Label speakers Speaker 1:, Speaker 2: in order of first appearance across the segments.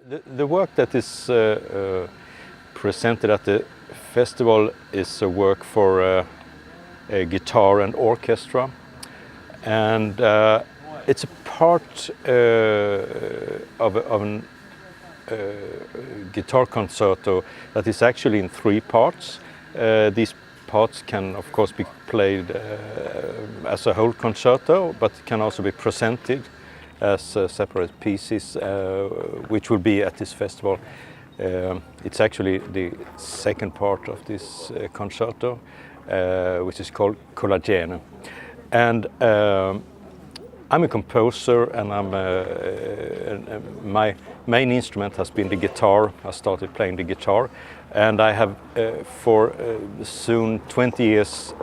Speaker 1: The work that is presented at the festival is a work for a guitar and orchestra, and it's a part of a guitar concerto that is actually in three parts. These parts can of course be played as a whole concerto, but can also be presented as separate pieces, which will be at this festival. It's actually the second part of this concerto, which is called Collagène. And I'm a composer, and my main instrument has been the guitar. I started playing the guitar, and I have for soon 20 years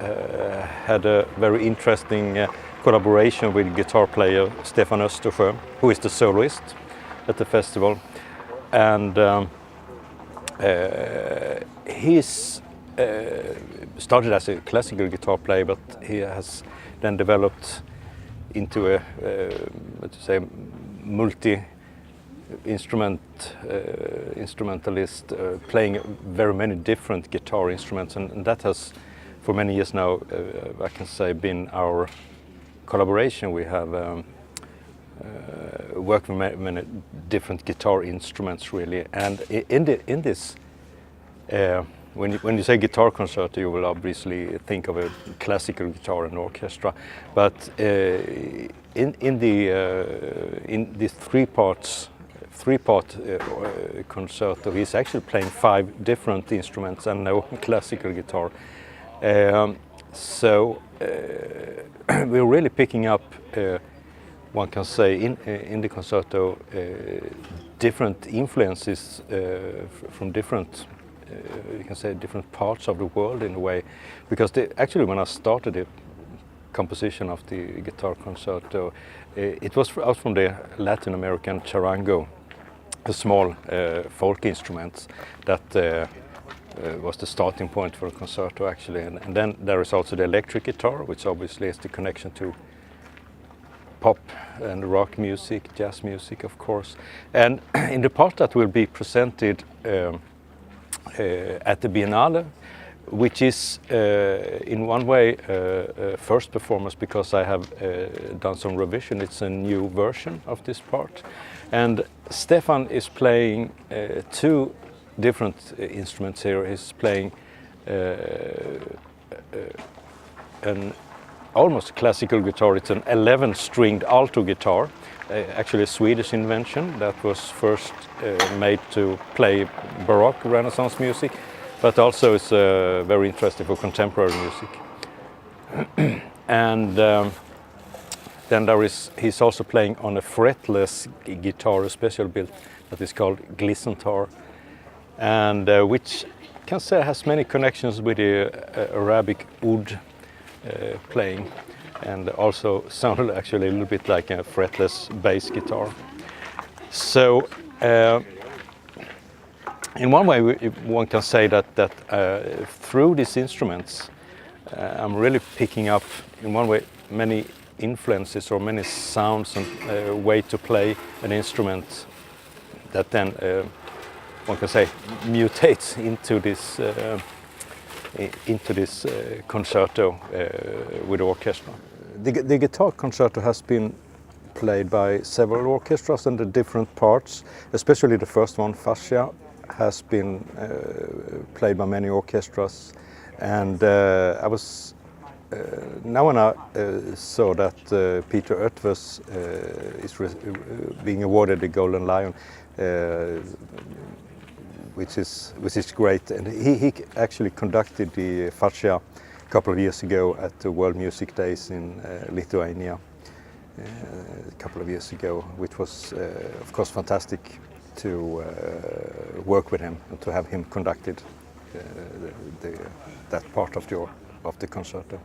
Speaker 1: had a very interesting collaboration with guitar player Stefan Östersjö, who is the soloist at the festival. And he's started as a classical guitar player, but he has then developed into a multi-instrumentalist, playing very many different guitar instruments, and that has for many years now, I can say, been our collaboration. We have worked with many different guitar instruments, really, and in this, when you say guitar concerto, you will obviously think of a classical guitar and orchestra, but in this three-part concerto, he's actually playing 5 different instruments and no classical guitar. So we're really picking up, one can say, in the concerto, different influences from different, you can say, different parts of the world in a way, because actually when I started the composition of the guitar concerto, it was out from the Latin American charango, a small folk instrument that was the starting point for the concerto, actually, and then there is also the electric guitar, which obviously is the connection to pop and rock music, jazz music, of course. And in the part that will be presented at the Biennale, which is in one way first performance, because I have done some revision. It's a new version of this part, and Stefan is playing 2 different instruments here. He's playing an almost classical guitar. It's an 11-stringed alto guitar, actually a Swedish invention that was first made to play Baroque Renaissance music, but also it's very interesting for contemporary music. And then he's also playing on a fretless guitar, a special built that is called Glissentar, and which can say has many connections with the Arabic oud playing, and also sounded actually a little bit like a fretless bass guitar. So in one way one can say that through these instruments I'm really picking up, in one way, many influences or many sounds and way to play an instrument that then one can say mutates into this concerto with orchestra. The guitar concerto has been played by several orchestras, and the different parts, especially the first one, Fascia, has been played by many orchestras. And I was now when I saw that Peter Oetvers is being awarded the Golden Lion, which is great, and he actually conducted the Fascia a couple of years ago at the World Music Days in Lithuania a couple of years ago, which was of course fantastic to work with him and to have him conducted that part of the concerto.